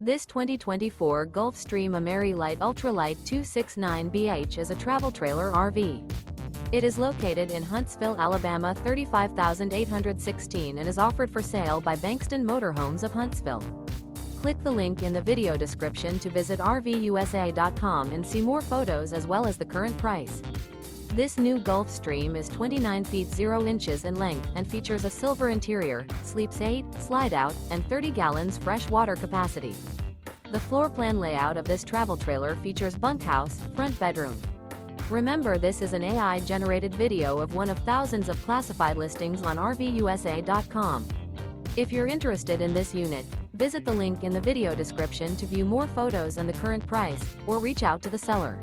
This 2024 Gulfstream Ameri-Lite Ultralight 269BH is a travel trailer RV. It is located in Huntsville, Alabama 35816 and is offered for sale by Bankston Motorhomes of Huntsville. Click the link in the video description to visit RVUSA.com and see more photos as well as the current price. This new Gulfstream is 29 feet 0 inches in length and features a silver interior, sleeps 8, slide-out, and 30 gallons fresh water capacity. The floor plan layout of this travel trailer features bunkhouse, front bedroom. Remember, this is an AI-generated video of one of thousands of classified listings on RVUSA.com. If you're interested in this unit, visit the link in the video description to view more photos and the current price, or reach out to the seller.